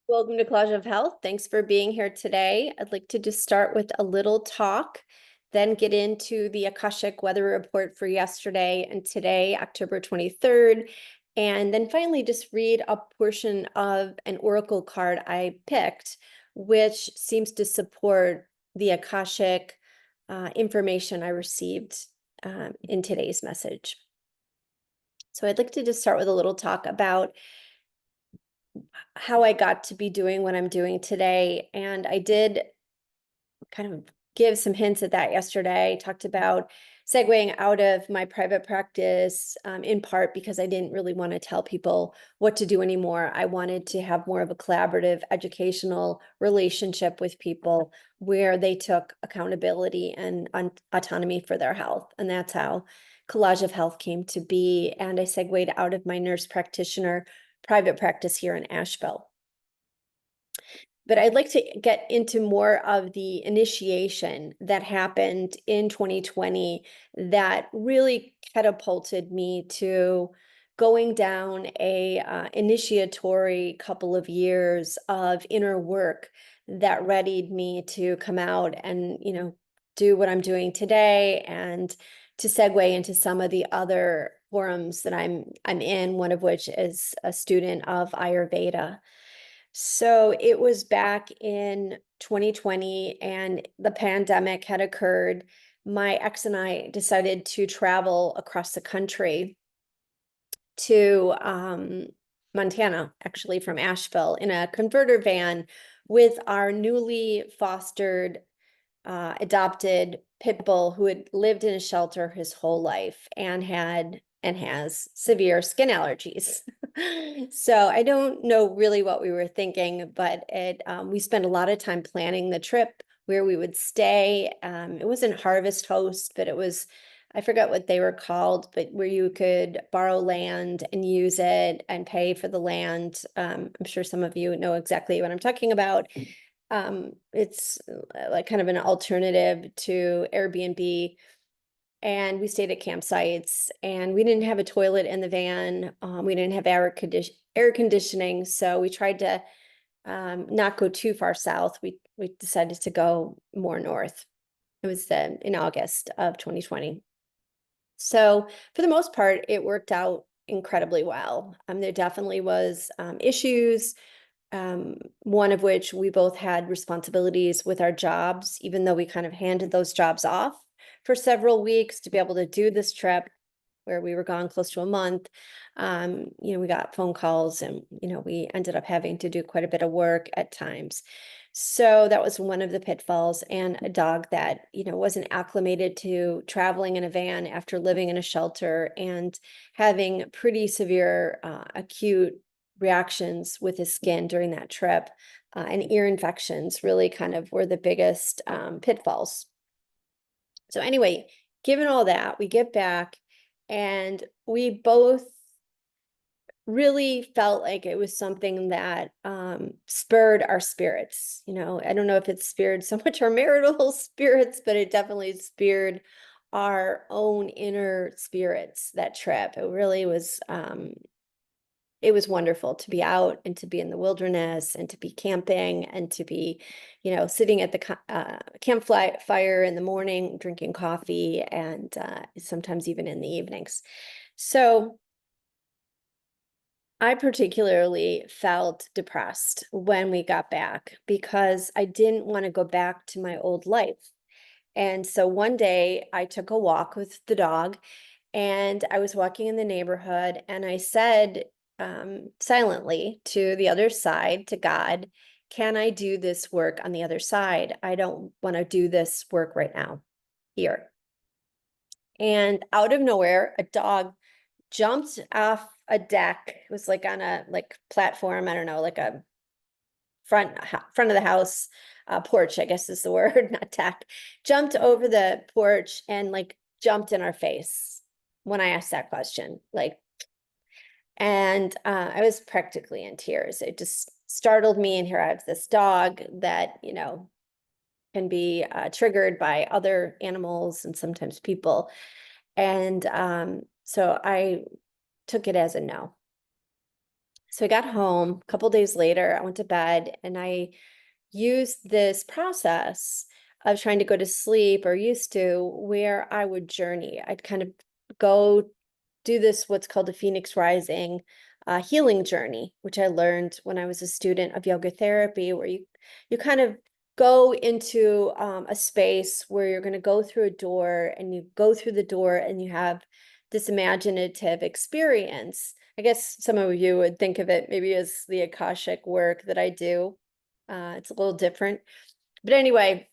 Welcome to Collage of Health. Thanks for being here today. I'd like to just start with a little talk, then get into the Akashic weather report for yesterday and today, October 23rd, and then finally just read a portion of an oracle card I picked, which seems to support the Akashic information I received in today's message. So I'd like to just start with a little talk about how I got to be doing what I'm doing today. And I did kind of give some hints at that yesterday. Talked about segueing out of my private practice, in part because I didn't really want to tell people what to do anymore. I wanted to have more of a collaborative educational relationship with people where they took accountability and autonomy for their health. And that's how Collage of Health came to be. And I segued out of my nurse practitioner private practice here in Asheville. But I'd like to get into more of the initiation that happened in 2020 that really catapulted me to going down a initiatory couple of years of inner work that readied me to come out and, do what I'm doing today and to segue into some of the other forums that I'm in, one of which is a student of Ayurveda. So it was back in 2020 and the pandemic had occurred. My ex and I decided to travel across the country to Montana, actually from Asheville, in a converter van with our newly fostered adopted pit bull who had lived in a shelter his whole life and has severe skin allergies. So I don't know really what we were thinking, but we spent a lot of time planning the trip, where we would stay. It wasn't Harvest Host, but it was, I forgot what they were called, but where you could borrow land and use it and pay for the land. I'm sure some of you know exactly what I'm talking about. It's like kind of an alternative to Airbnb. And we stayed at campsites and we didn't have a toilet in the van. We didn't have air conditioning. So we tried to not go too far south. We decided to go more north. It was in August of 2020. So for the most part, it worked out incredibly well. There definitely was issues, one of which we both had responsibilities with our jobs, even though we kind of handed those jobs off for several weeks to be able to do this trip where we were gone close to a month. We got phone calls and, we ended up having to do quite a bit of work at times. So that was one of the pitfalls, and a dog that, wasn't acclimated to traveling in a van after living in a shelter and having pretty severe acute reactions with his skin during that trip, and ear infections really kind of were the biggest pitfalls. So anyway, given all that, we get back and we both really felt like it was something that spurred our spirits. I don't know if it spurred so much our marital spirits, but it definitely spurred our own inner spirits, that trip. It really was it was wonderful to be out and to be in the wilderness and to be camping and to be, sitting at the campfire in the morning, drinking coffee, and sometimes even in the evenings. So I particularly felt depressed when we got back because I didn't want to go back to my old life. And so one day I took a walk with the dog and I was walking in the neighborhood and I said silently to the other side, to God, can I do this work on the other side? I don't want to do this work right now here. And out of nowhere, a dog jumped off a deck. It was like on a platform, I don't know, like a front of the house, porch, I guess is the word, not deck. Jumped over the porch and jumped in our face when I asked that question. And I was practically in tears. It just startled me. And here I have this dog that, can be triggered by other animals and sometimes people. And so I took it as a no. So I got home a couple days later, I went to bed and I used this process of trying to go to sleep, or used to, where I would journey. I'd kind of go do this, what's called a Phoenix Rising healing journey, which I learned when I was a student of yoga therapy, where you kind of go into a space where you're going to go through a door, and you go through the door and you have this imaginative experience. I guess some of you would think of it maybe as the Akashic work that I do. It's a little different. But anyway,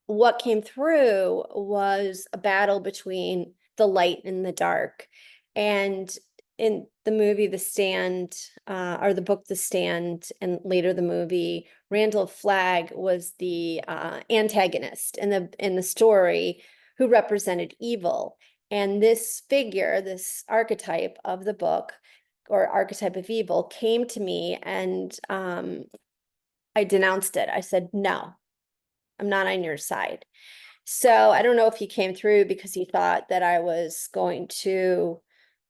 what came through was a battle between the light and the dark. And in the movie The Stand, or the book The Stand, and later the movie, Randall Flagg was the antagonist in the story, who represented evil. And this figure, this archetype of the book, or archetype of evil, came to me, and I denounced it. I said, no, I'm not on your side. So I don't know if he came through because he thought that I was going to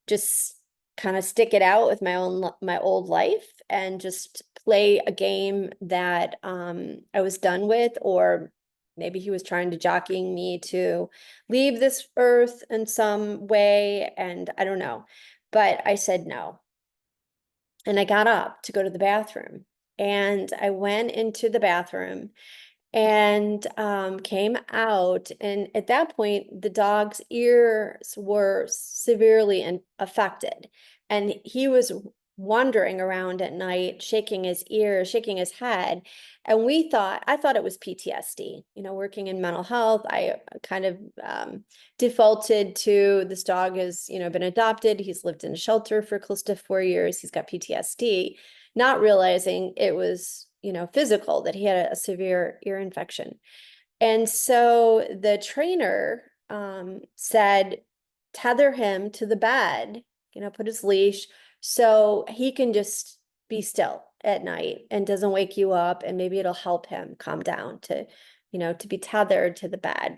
just kind of stick it out with my old life and just play a game that I was done with, or maybe he was trying to jockeying me to leave this earth in some way, and I don't know. But I said no. And I got up to go to the bathroom, and I went into the bathroom and came out. And at that point, the dog's ears were severely affected. And he was wandering around at night, shaking his ears, shaking his head. And I thought it was PTSD. You know, working in mental health, I kind of defaulted to, this dog has, been adopted. He's lived in a shelter for close to 4 years. He's got PTSD, not realizing it was, physical, that he had a severe ear infection. And so the trainer said, tether him to the bed, put his leash so he can just be still at night and doesn't wake you up, and maybe it'll help him calm down to be tethered to the bed.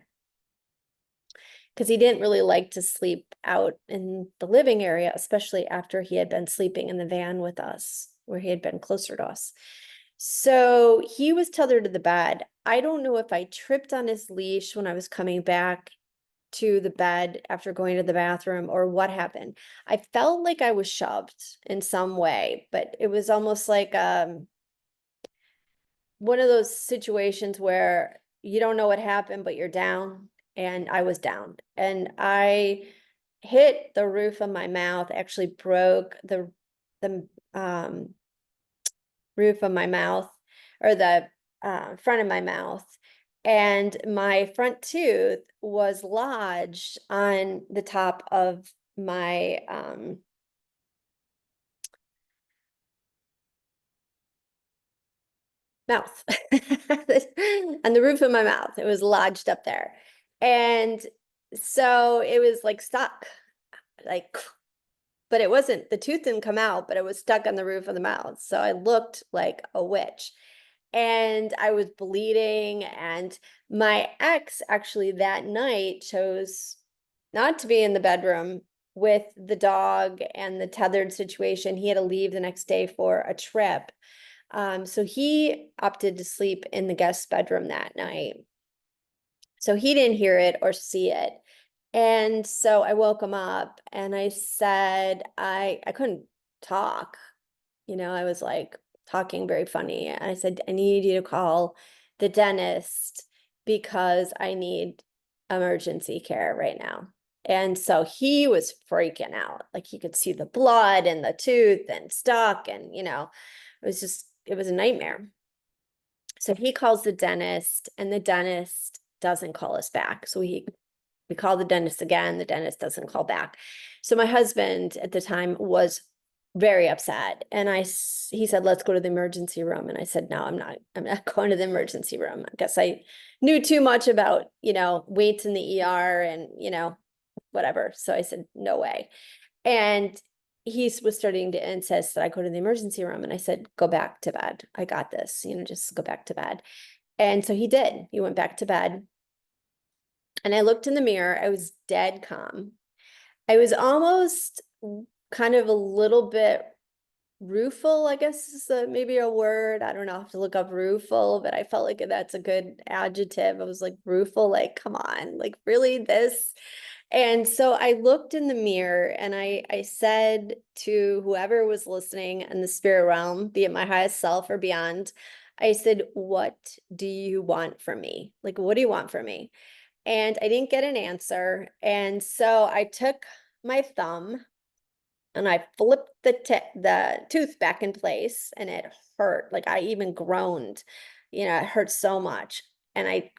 Because he didn't really like to sleep out in the living area, especially after he had been sleeping in the van with us, where he had been closer to us. So he was tethered to the bed. I don't know if I tripped on his leash when I was coming back to the bed after going to the bathroom, or what happened. I felt like I was shoved in some way, but it was almost like one of those situations where you don't know what happened, but you're down, and I was down. And I hit the roof of my mouth, actually broke the roof of my mouth, or the front of my mouth. And my front tooth was lodged on the top of my mouth, on the roof of my mouth. It was lodged up there. And so it was like stuck, like, but it wasn't, the tooth didn't come out, but it was stuck on the roof of the mouth. So I looked like a witch, and I was bleeding. And my ex actually that night chose not to be in the bedroom with the dog and the tethered situation. He had to leave the next day for a trip. So he opted to sleep in the guest bedroom that night. So he didn't hear it or see it. And so I woke him up, and I said, I couldn't talk. I was like talking very funny. And I said, I need you to call the dentist because I need emergency care right now. And so he was freaking out. Like, he could see the blood and the tooth and stuck, and it was a nightmare. So he calls the dentist, and the dentist doesn't call us back. So we call the dentist again, the dentist doesn't call back. So my husband at the time was very upset. And he said, let's go to the emergency room. And I said, no, I'm not going to the emergency room. I guess I knew too much about, weights in the ER and, whatever. So I said, no way. And he was starting to insist that I go to the emergency room. And I said, go back to bed. I got this, just go back to bed. And so he did. He went back to bed. And I looked in the mirror. I was dead calm. I was almost kind of a little bit rueful, I guess is maybe a word. I don't know. I have to look up rueful, but I felt like that's a good adjective. I was like rueful, like, come on, like really this? And so I looked in the mirror and I said to whoever was listening in the spirit realm, be it my highest self or beyond, I said, what do you want from me? Like, what do you want from me? And I didn't get an answer. And so I took my thumb and I flipped the tooth back in place, and it hurt. Like I even groaned, it hurt so much. And I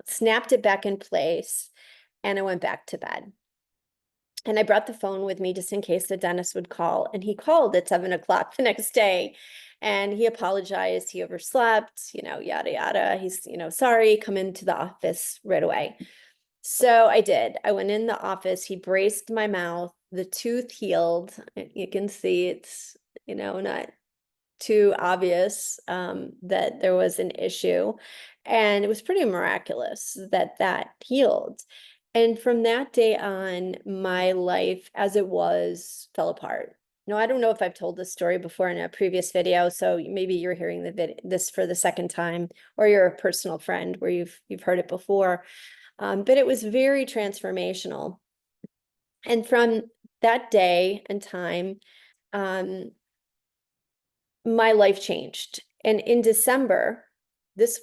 snapped it back in place and I went back to bed. And I brought the phone with me just in case the dentist would call. And he called at 7 o'clock the next day and he apologized. He overslept, yada, yada. He's, sorry, come into the office right away. So I did. I went in the office. He braced my mouth. The tooth healed. You can see it's, not too obvious that there was an issue. And it was pretty miraculous that that healed. And from that day on, my life as it was fell apart. No, I don't know if I've told this story before in a previous video, so maybe you're hearing this for the second time, or you're a personal friend where you've heard it before. But it was very transformational. And from that day and time, um, my life changed. And in December, this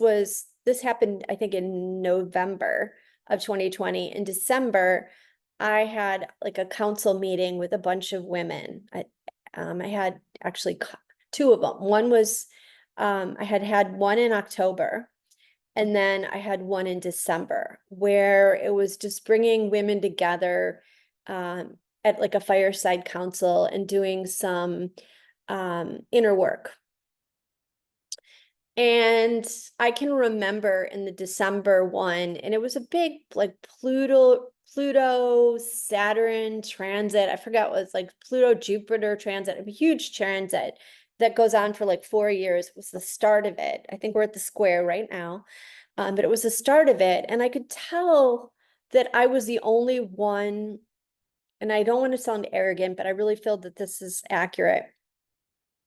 happened, I think, in November of 2020. In December, I had like a council meeting with a bunch of women. I had actually two of them. One was, I had one in October, and then I had one in December where it was just bringing women together at like a fireside council and doing some inner work. And I can remember in the December one, and it was a big like Pluto, Saturn transit. I forgot what it was, like Pluto, Jupiter transit, a huge transit that goes on for like 4 years. It was the start of it. I think we're at the square right now. But it was the start of it. And I could tell that I was the only one, and I don't want to sound arrogant, but I really feel that this is accurate,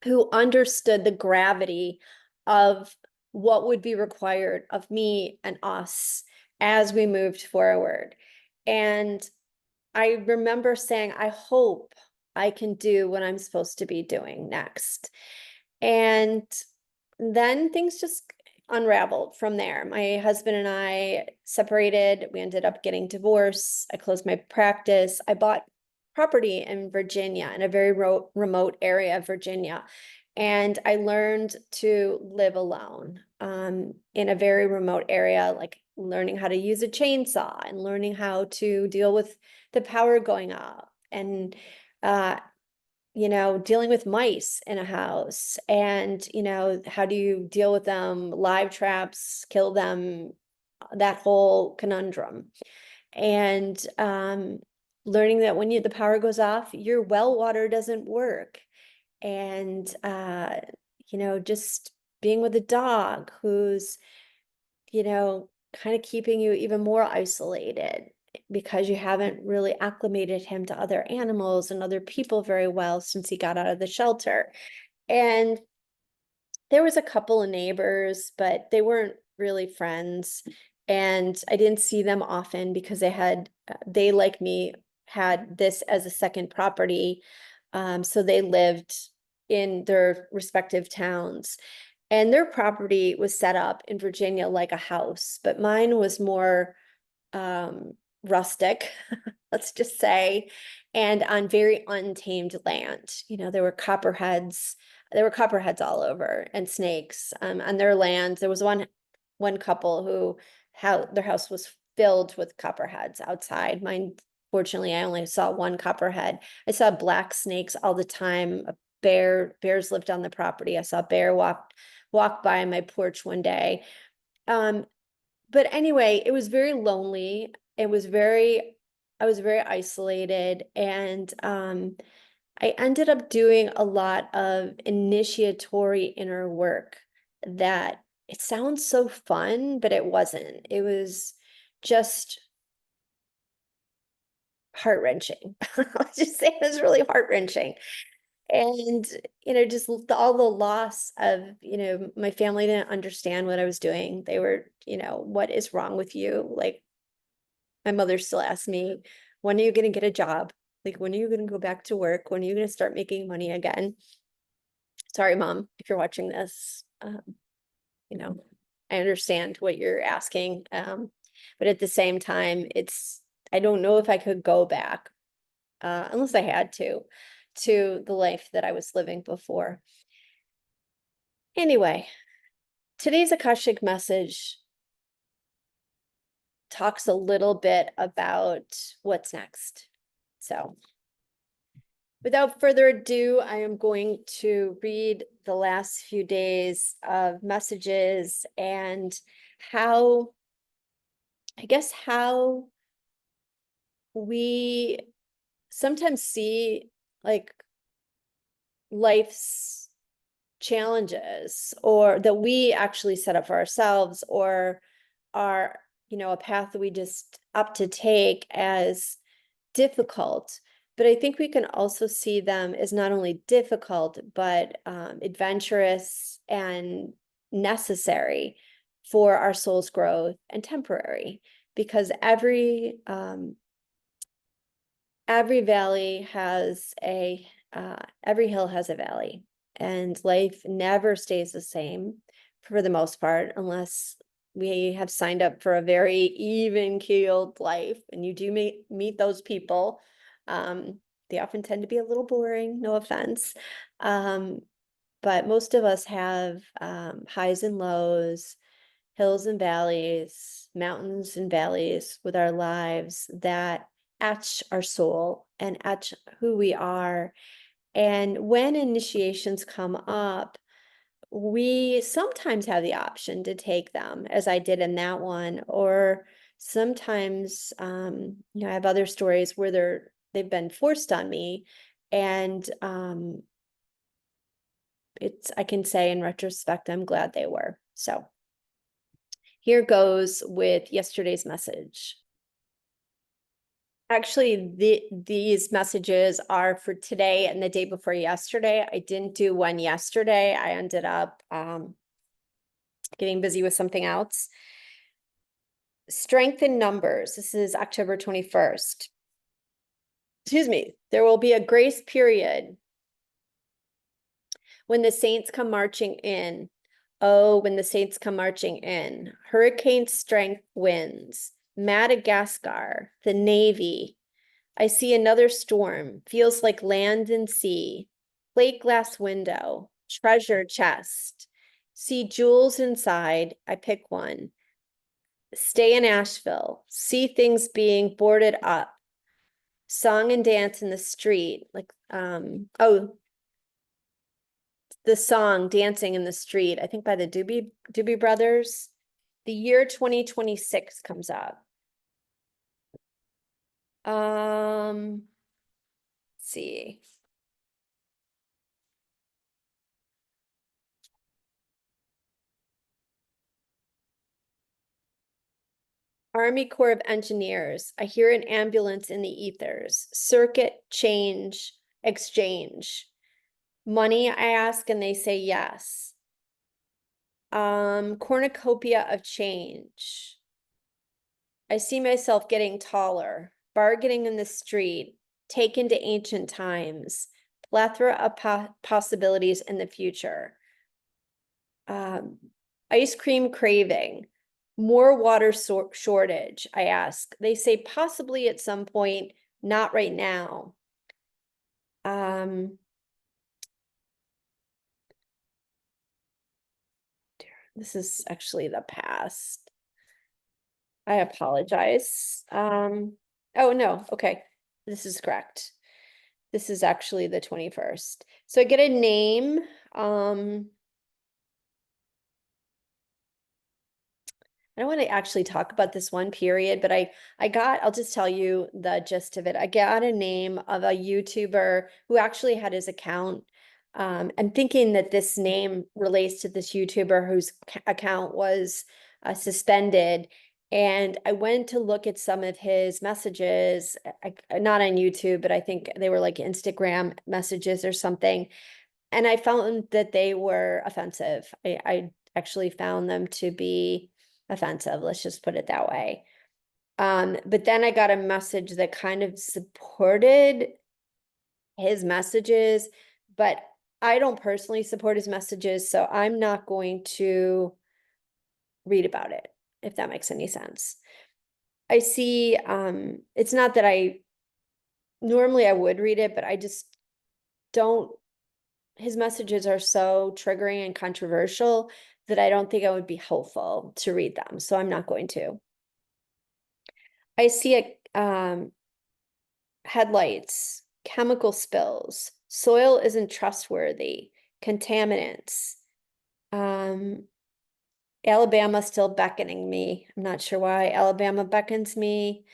who understood the gravity of what would be required of me and us as we moved forward. And I remember saying, I hope I can do what I'm supposed to be doing next. And then things just unraveled from there. My husband and I separated. We ended up getting divorced. I closed my practice. I bought property in Virginia, in a very remote area of Virginia. And I learned to live alone in a very remote area, like learning how to use a chainsaw and learning how to deal with the power going up and dealing with mice in a house and, how do you deal with them, live traps, kill them, that whole conundrum. And learning that when the power goes off, your well water doesn't work. And, just being with a dog who's, kind of keeping you even more isolated because you haven't really acclimated him to other animals and other people very well since he got out of the shelter. And there was a couple of neighbors, but they weren't really friends. And I didn't see them often because they like me, had this as a second property. So they lived in their respective towns. And their property was set up in Virginia like a house, but mine was more rustic, let's just say, and on very untamed land. There were copperheads all over and snakes on their land. There was one couple who their house was filled with copperheads outside. Mine, fortunately, I only saw one copperhead. I saw black snakes all the time. Bears lived on the property. I saw a bear walk by my porch one day. But anyway, it was very lonely. I was very isolated, and I ended up doing a lot of initiatory inner work that it sounds so fun, but it wasn't. It was just heart-wrenching. Let's just say it was really heart-wrenching. And, just all the loss of, my family didn't understand what I was doing. They were, what is wrong with you? Like, my mother still asks me, when are you going to get a job? Like, when are you going to go back to work? When are you going to start making money again? Sorry, Mom, if you're watching this, you know, I understand what you're asking. But at the same time, I don't know if I could go back, unless I had to the life that I was living before. Anyway, today's Akashic message talks a little bit about what's next. So without further ado, I am going to read the last few days of messages and how we sometimes see like life's challenges, or that we actually set up for ourselves, or are, a path that we just up to take, as difficult. But I think we can also see them as not only difficult, but adventurous and necessary for our soul's growth, and temporary, because every valley has every hill has a valley, and life never stays the same for the most part, unless we have signed up for a very even-keeled life, and you do meet those people. They often tend to be a little boring, no offense. But most of us have highs and lows, hills and valleys, mountains and valleys with our lives that etch our soul and etch who we are. And when initiations come up, we sometimes have the option to take them, as I did in that one, or sometimes, I have other stories where they've been forced on me, and I can say in retrospect, I'm glad they were. So here goes with yesterday's message. Actually, these messages are for today and the day before yesterday. I didn't do one yesterday. I ended up getting busy with something else. Strength in numbers. This is October 21st. Excuse me. There will be a grace period when the saints come marching in. Oh, when the saints come marching in. Hurricane strength winds. Madagascar, the Navy. I see another storm. Feels like land and sea. Plate glass window. Treasure chest. See jewels inside. I pick one. Stay in Asheville. See things being boarded up. Song and dance in the street. Like, the song Dancing in the Street, I think by the Doobie Brothers. The year 2026 comes up. Let's see. Army Corps of Engineers. I hear an ambulance in the ethers. Circuit change, exchange. Money, I ask, and they say yes. Cornucopia of change. I see myself getting taller, bargaining in the street, taken to ancient times, plethora of possibilities in the future. Ice cream craving, more water shortage, I ask. They say possibly at some point, not right now. This is actually the past. I apologize. Oh no, okay. This is correct. This is actually the 21st. So I get a name. I don't want to actually talk about this one period, but I'll just tell you the gist of it. I got a name of a YouTuber who actually had his account. I'm thinking that this name relates to this YouTuber whose account was suspended. And I went to look at some of his messages, not on YouTube, but I think they were like Instagram messages or something. And I found that they were offensive. I actually found them to be offensive. Let's just put it that way. But then I got a message that kind of supported his messages, but I don't personally support his messages, so I'm not going to read about it, if that makes any sense. I see, it's not that normally I would read it, but I just don't, his messages are so triggering and controversial that I don't think I would be helpful to read them, so I'm not going to. I see headlights, chemical spills, soil isn't trustworthy, contaminants. Alabama still beckoning me. I'm not sure why Alabama beckons me.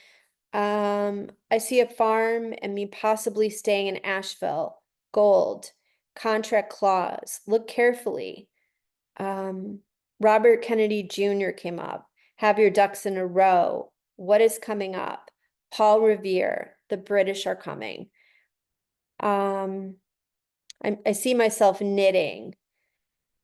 I see a farm and me possibly staying in Asheville. Gold, contract clause. Look carefully. Robert Kennedy Jr. came up. Have your ducks in a row. What is coming up? Paul Revere. The British are coming. I see myself knitting,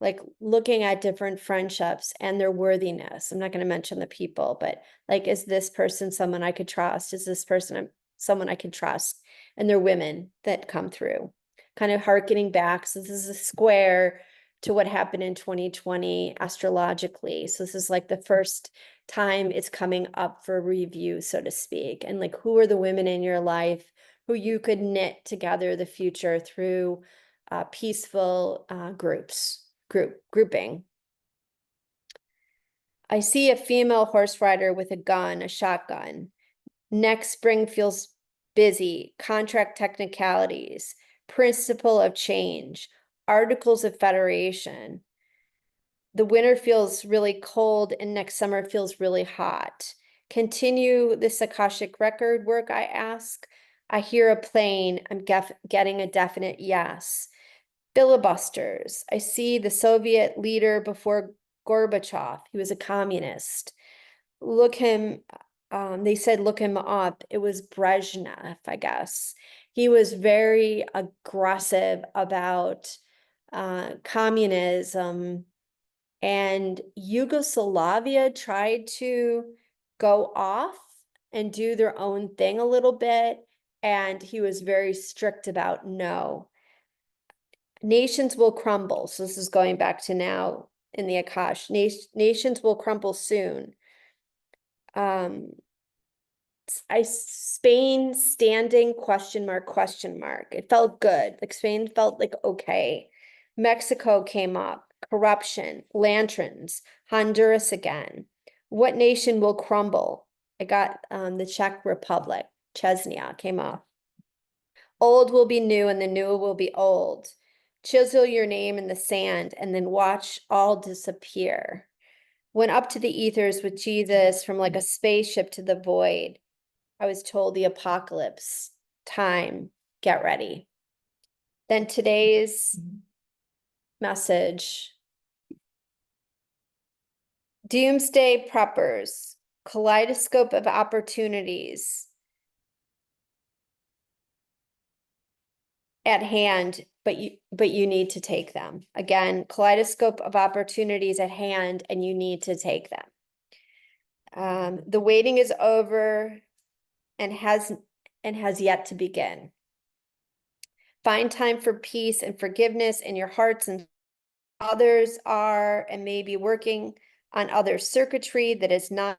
like looking at different friendships and their worthiness. I'm not going to mention the people, but like, is this person someone I could trust? Is this person someone I can trust? And they're women that come through, kind of hearkening back. So this is a square to what happened in 2020 astrologically. So this is like the first time it's coming up for review, so to speak. And like, who are the women in your life who you could knit together the future through peaceful grouping. I see a female horse rider with a gun, a shotgun. Next spring feels busy, contract technicalities, principle of change, articles of federation. The winter feels really cold and next summer feels really hot. Continue this Akashic record work, I ask. I hear a plane, I'm getting a definite yes. Filibusters. I see the Soviet leader before Gorbachev. He was a communist. They said look him up. It was Brezhnev, I guess. He was very aggressive about communism, and Yugoslavia tried to go off and do their own thing a little bit, and he was very strict about no. Nations will crumble. So this is going back to now in the Akash. Nations will crumble soon. Spain standing question mark question mark. It felt good. Like Spain felt like okay. Mexico came up. Corruption, lanterns, Honduras again. What nation will crumble? I got the Czech Republic. Chesnia came up. Old will be new and the new will be old. Chisel your name in the sand and then watch all disappear. Went up to the ethers with Jesus from like a spaceship to the void. I was told the apocalypse, time, get ready. Then today's message. Doomsday preppers, kaleidoscope of opportunities at hand, but you need to take them. Again, kaleidoscope of opportunities at hand, and you need to take them. The waiting is over and has yet to begin. Find time for peace and forgiveness in your hearts, and others are and may be working on other circuitry that is not.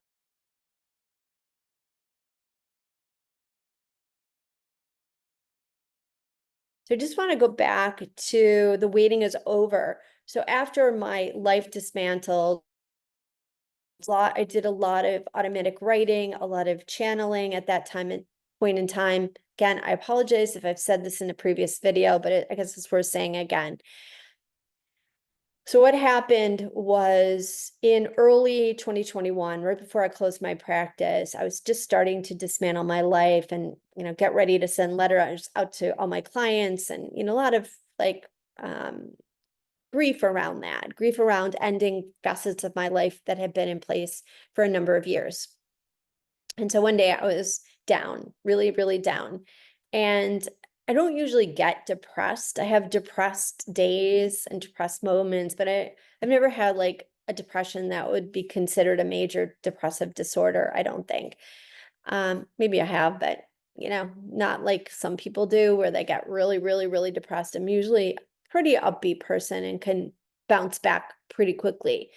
So I just want to go back to the waiting is over. So after my life dismantled, I did a lot of automatic writing, a lot of channeling at that point in time. Again, I apologize if I've said this in a previous video, but I guess it's worth saying again. So what happened was in early 2021, right before I closed my practice, I was just starting to dismantle my life and, get ready to send letters out to all my clients and, a lot of like grief around that, grief around ending facets of my life that had been in place for a number of years. And so one day I was down, really, really down. And I don't usually get depressed. I have depressed days and depressed moments, but I've never had like a depression that would be considered a major depressive disorder, I don't think. Maybe I have, but not like some people do where they get really, really, really depressed. I'm usually a pretty upbeat person and can bounce back pretty quickly.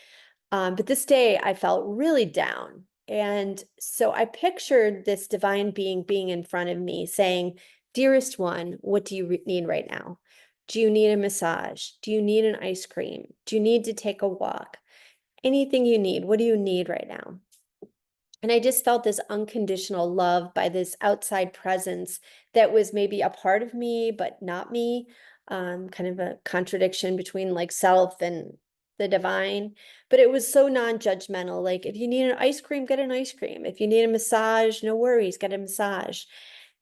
But this day I felt really down. And so I pictured this divine being in front of me saying, "Dearest one, what do you need right now? Do you need a massage? Do you need an ice cream? Do you need to take a walk? Anything you need, what do you need right now?" And I just felt this unconditional love by this outside presence that was maybe a part of me, but not me. Kind of a contradiction between like self and the divine. But it was so non-judgmental. Like, if you need an ice cream, get an ice cream. If you need a massage, no worries, get a massage.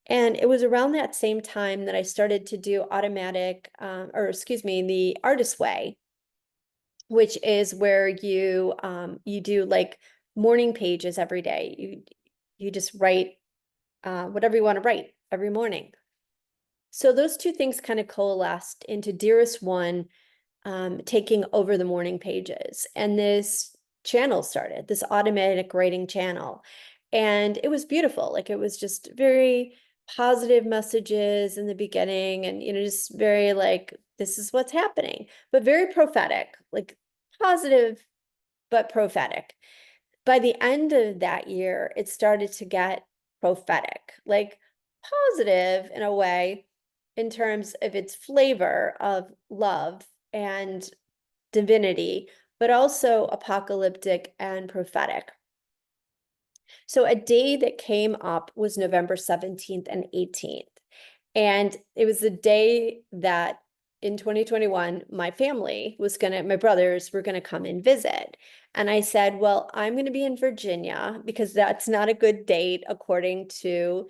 And it was around that same time that I started to do the artist way, which is where you do like morning pages every day. You just write whatever you want to write every morning. So those two things kind of coalesced into Dearest One, taking over the morning pages. And this channel started, this automatic writing channel. And it was beautiful. Like, it was just very positive messages in the beginning, and just very like, this is what's happening, but very prophetic, like positive but prophetic. By the end of that year, it started to get prophetic, like positive in a way, in terms of its flavor of love and divinity, but also apocalyptic and prophetic. So a day that came up was November 17th and 18th. And it was the day that in 2021, my brothers were gonna come and visit. And I said, well, I'm gonna be in Virginia because that's not a good date according to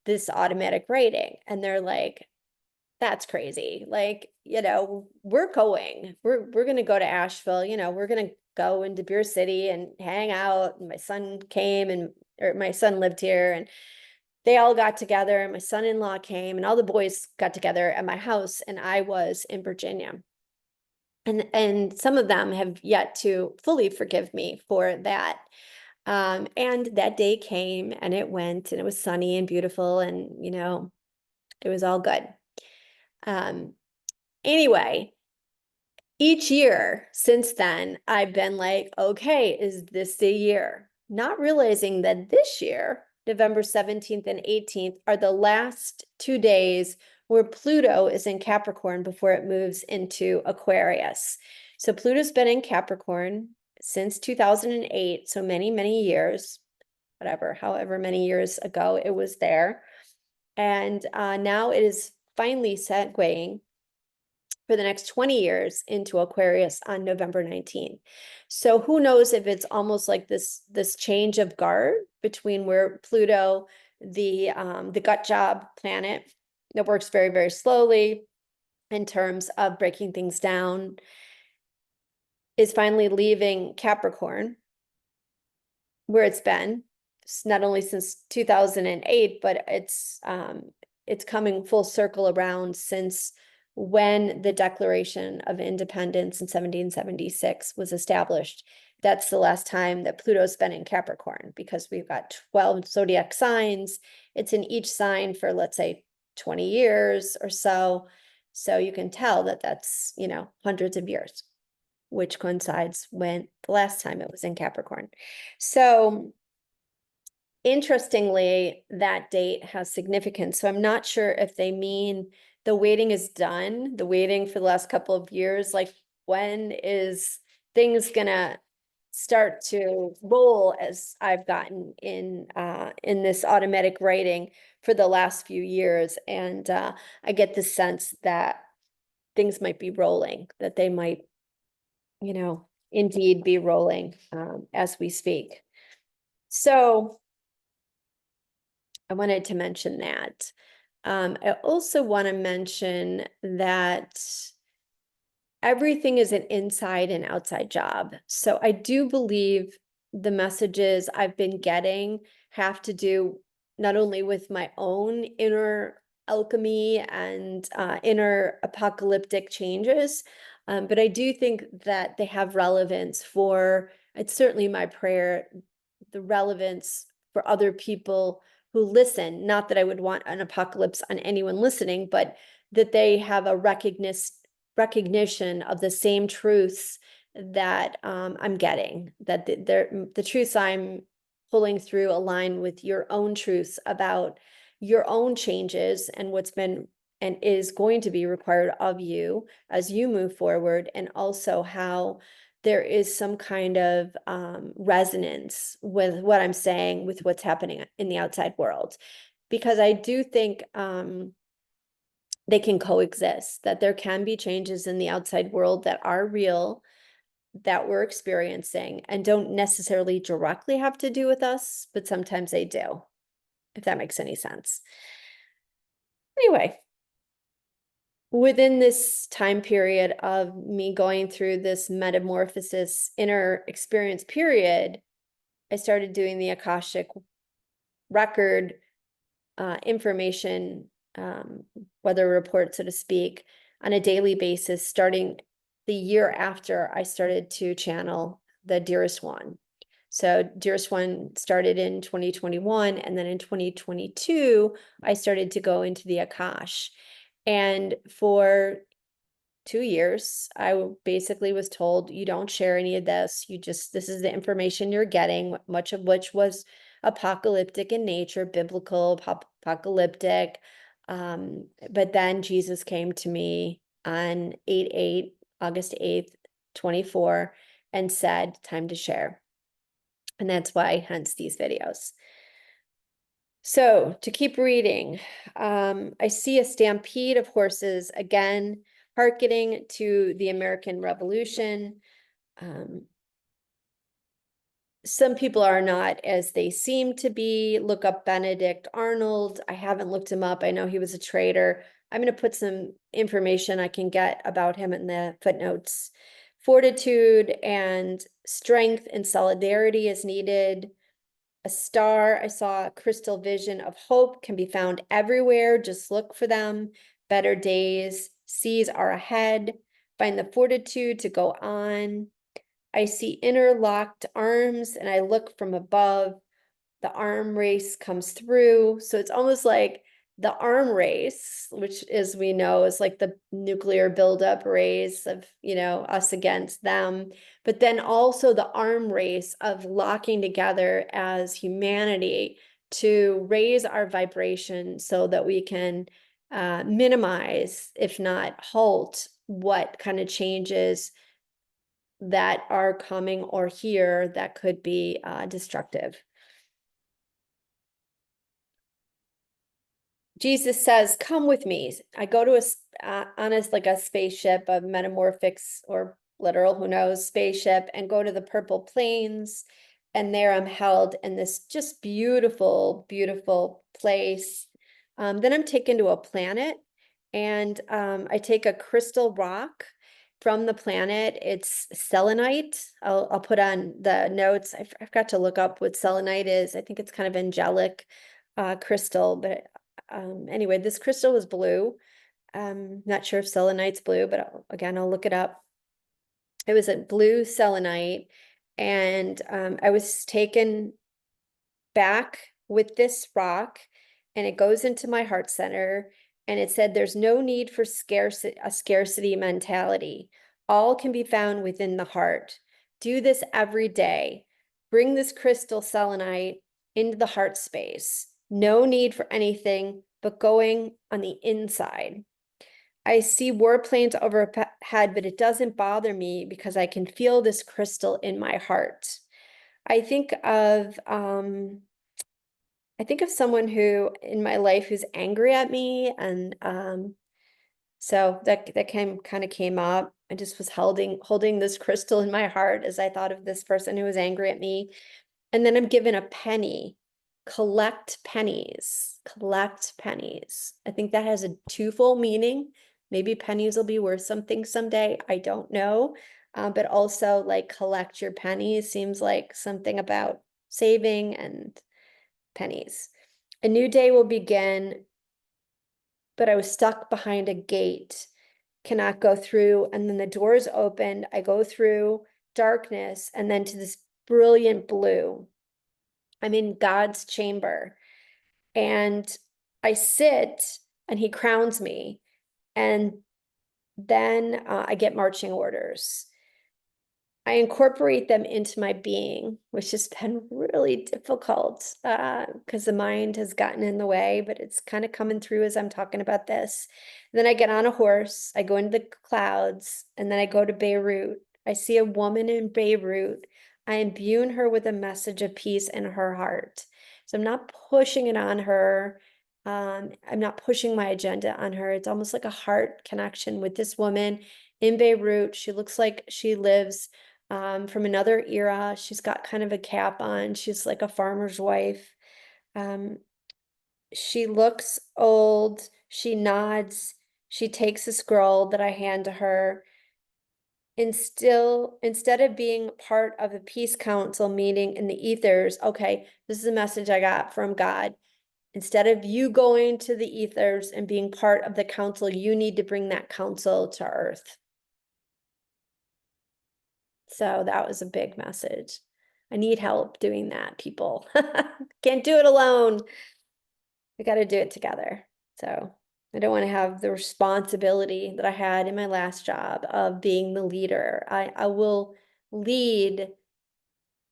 this automatic rating. And they're like, that's crazy. Like, we're gonna go to Asheville, we're gonna go into Beer City and hang out. And my son came or my son lived here, and they all got together, and my son-in-law came, and all the boys got together at my house, and I was in Virginia. And some of them have yet to fully forgive me for that. And that day came and it went, and it was sunny and beautiful, and it was all good. Anyway, each year since then, I've been like, okay, is this the year? Not realizing that this year, November 17th and 18th, are the last 2 days where Pluto is in Capricorn before it moves into Aquarius. So Pluto's been in Capricorn since 2008, so many, many years, however many years ago it was there. And now it is finally segueing for the next 20 years into Aquarius on November 19th. So who knows if it's almost like this change of guard between where Pluto, the gut job planet that works very, very slowly in terms of breaking things down, is finally leaving Capricorn, where it's been not only since 2008, but it's coming full circle around since when the Declaration of Independence in 1776 was established. That's the last time that Pluto's been in Capricorn, because we've got 12 zodiac signs. It's in each sign for, let's say, 20 years or so. So you can tell that that's, hundreds of years, which coincides when the last time it was in Capricorn. So interestingly, that date has significance. So I'm not sure if they mean the waiting is done, the waiting for the last couple of years, like when is things gonna start to roll, as I've gotten in this automatic writing for the last few years. And I get the sense that things might be rolling, that they might, indeed be rolling as we speak. So I wanted to mention that. I also want to mention that everything is an inside and outside job. So I do believe the messages I've been getting have to do not only with my own inner alchemy and inner apocalyptic changes, but I do think that they have relevance for, it's certainly my prayer, the relevance for other people who listen. Not that I would want an apocalypse on anyone listening, but that they have a recognition of the same truths that I'm getting, that the truths I'm pulling through align with your own truths about your own changes and what's been and is going to be required of you as you move forward, and also how there is some kind of resonance with what I'm saying, with what's happening in the outside world. Because I do think they can coexist, that there can be changes in the outside world that are real, that we're experiencing, and don't necessarily directly have to do with us, but sometimes they do, if that makes any sense. Anyway, within this time period of me going through this metamorphosis inner experience period, I started doing the Akashic record information, weather report, so to speak, on a daily basis, starting the year after I started to channel the Dearest One. So Dearest One started in 2021, and then in 2022, I started to go into the Akash. And for 2 years, I basically was told, you don't share any of this. This is the information you're getting, much of which was apocalyptic in nature, biblical, apocalyptic. But then Jesus came to me on August 8th, 24, and said, time to share. And that's why, hence these videos. So to keep reading, I see a stampede of horses again, hearkening to the American Revolution. Some people are not as they seem to be. Look up Benedict Arnold. I haven't looked him up. I know he was a traitor. I'm going to put some information I can get about him in the footnotes. Fortitude and strength and solidarity is needed. A star, I saw a crystal vision of hope, can be found everywhere. Just look for them. Better days, seas are ahead. Find the fortitude to go on. I see interlocked arms, and I look from above. The arm race comes through. So it's almost like the arm race, which, as we know, is like the nuclear buildup race of, us against them. But then also the arm race of locking together as humanity to raise our vibration so that we can minimize, if not halt, what kind of changes that are coming or here that could be destructive. Jesus says, come with me. I go to like a spaceship, a metamorphics or literal, who knows, spaceship, and go to the purple plains. And there I'm held in this just beautiful, beautiful place. Then I'm taken to a planet, and I take a crystal rock from the planet. It's selenite. I'll put on the notes. I forgot to look up what selenite is. I think it's kind of angelic crystal, but anyway, this crystal was blue. Not sure if selenite's blue, but again, I'll look it up. It was a blue selenite, and I was taken back with this rock, and it goes into my heart center, and it said there's no need for a scarcity mentality. All can be found within the heart. Do this every day. Bring this crystal selenite into the heart space. No need for anything but going on the inside. I see warplanes overhead, but it doesn't bother me because I can feel this crystal in my heart. I think of someone who in my life who's angry at me, and so that kind of came up. I just was holding this crystal in my heart as I thought of this person who was angry at me. And then I'm given a penny. Collect pennies. Collect pennies. I think that has a twofold meaning. Maybe pennies will be worth something someday. I don't know. But also like collect your pennies seems like something about saving and pennies. A new day will begin, but I was stuck behind a gate, cannot go through. And then the doors opened. I go through darkness and then to this brilliant blue. I'm in God's chamber and I sit and he crowns me. And then I get marching orders. I incorporate them into my being, which has been really difficult because the mind has gotten in the way, but it's kind of coming through as I'm talking about this. Then I get on a horse, I go into the clouds, and then I go to Beirut. I see a woman in Beirut. I imbue her with a message of peace in her heart. So I'm not pushing it on her. I'm not pushing my agenda on her. It's almost like a heart connection with this woman in Beirut. She looks like she lives from another era. She's got kind of a cap on. She's like a farmer's wife. She looks old. She nods. She takes a scroll that I hand to her. Instead of being part of a peace council meeting in the ethers, okay, this is a message I got from God. Instead of you going to the ethers and being part of the council, you need to bring that council to earth. So that was a big message. I need help doing that, people. Can't do it alone. We got to do it together. So I don't want to have the responsibility that I had in my last job of being the leader. I will lead,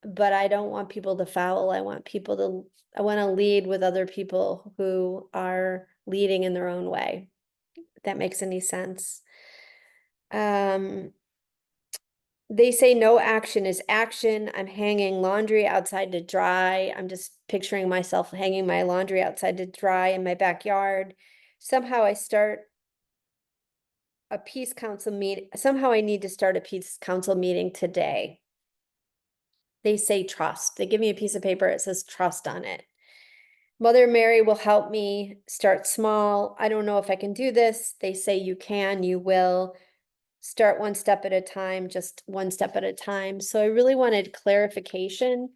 but I don't want people to foul. I want to lead with other people who are leading in their own way. If that makes any sense. They say no action is action. I'm hanging laundry outside to dry. I'm just picturing myself hanging my laundry outside to dry in my backyard. Somehow I start a peace council meeting. Somehow I need to start a peace council meeting today. They say trust. They give me a piece of paper. It says trust on it. Mother Mary will help me start small. I don't know if I can do this. They say you can, you will. Start one step at a time, just one step at a time. So I really wanted clarification.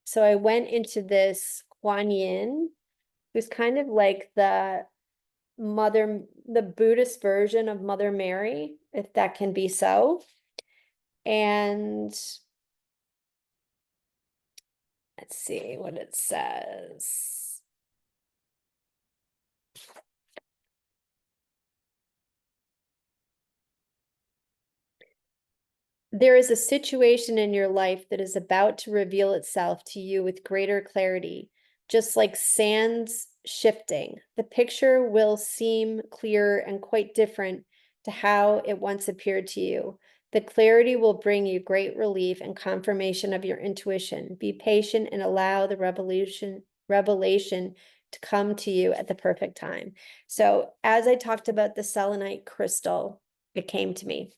So I went into this Kuan Yin, who's kind of like the Buddhist version of Mother Mary, if that can be so. And let's see what it says. There is a situation in your life that is about to reveal itself to you with greater clarity, just like sands shifting. The picture will seem clearer and quite different to how it once appeared to you. The clarity will bring you great relief and confirmation of your intuition. Be patient and allow the revelation to come to you at the perfect time. So as I talked about the selenite crystal, it came to me.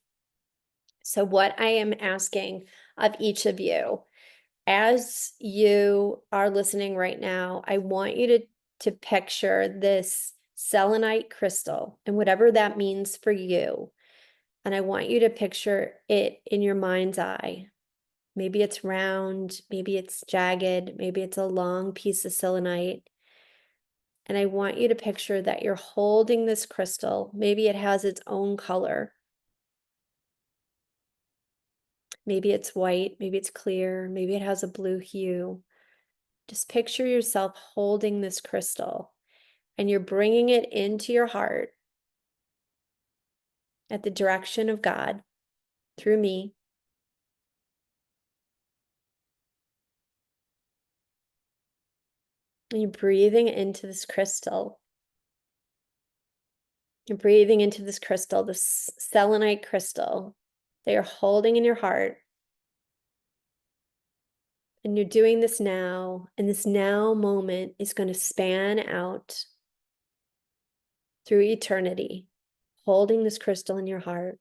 So what I am asking of each of you, as you are listening right now, I want you to picture this selenite crystal and whatever that means for you. And I want you to picture it in your mind's eye. Maybe it's round, maybe it's jagged, maybe it's a long piece of selenite. And I want you to picture that you're holding this crystal. Maybe it has its own color. Maybe it's white, maybe it's clear, maybe it has a blue hue. Just picture yourself holding this crystal and you're bringing it into your heart at the direction of God through me. And you're breathing into this crystal. You're breathing into this crystal, this selenite crystal that you're holding in your heart. And you're doing this now, and this now moment is going to span out through eternity, holding this crystal in your heart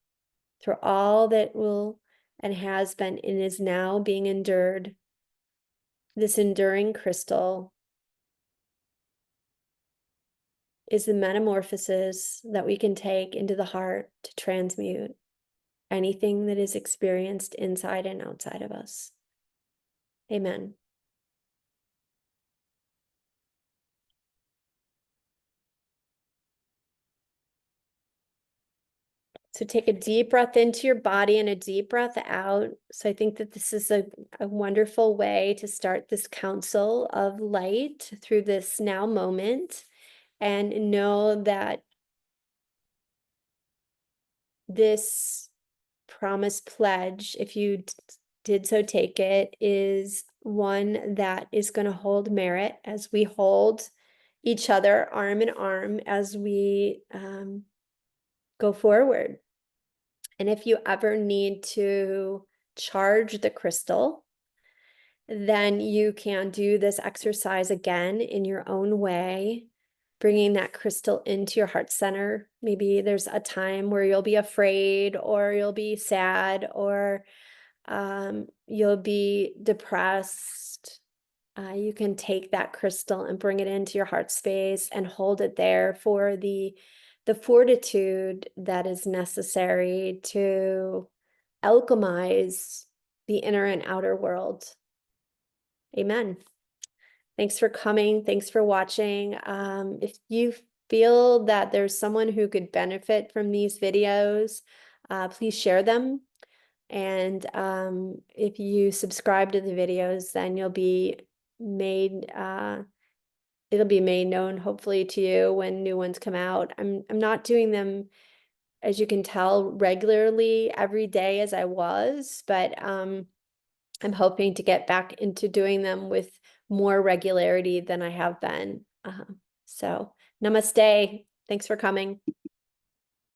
through all that will and has been and is now being endured. This enduring crystal is the metamorphosis that we can take into the heart to transmute anything that is experienced inside and outside of us. Amen. So take a deep breath into your body and a deep breath out. So I think that this is a wonderful way to start this council of light through this now moment, and know that this promise pledge, if you did so take it, is one that is going to hold merit as we hold each other arm in arm as we go forward. And if you ever need to charge the crystal, then you can do this exercise again in your own way, bringing that crystal into your heart center. Maybe there's a time where you'll be afraid, or you'll be sad, or you'll be depressed. You can take that crystal and bring it into your heart space and hold it there for the fortitude that is necessary to alchemize the inner and outer world. Amen. Thanks for coming. Thanks for watching. If you feel that there's someone who could benefit from these videos, please share them. And if you subscribe to the videos, then you'll be made, it'll be made known hopefully to you when new ones come out. I'm not doing them, as you can tell, regularly every day as I was, but I'm hoping to get back into doing them with more regularity than I have been. So namaste. Thanks for coming.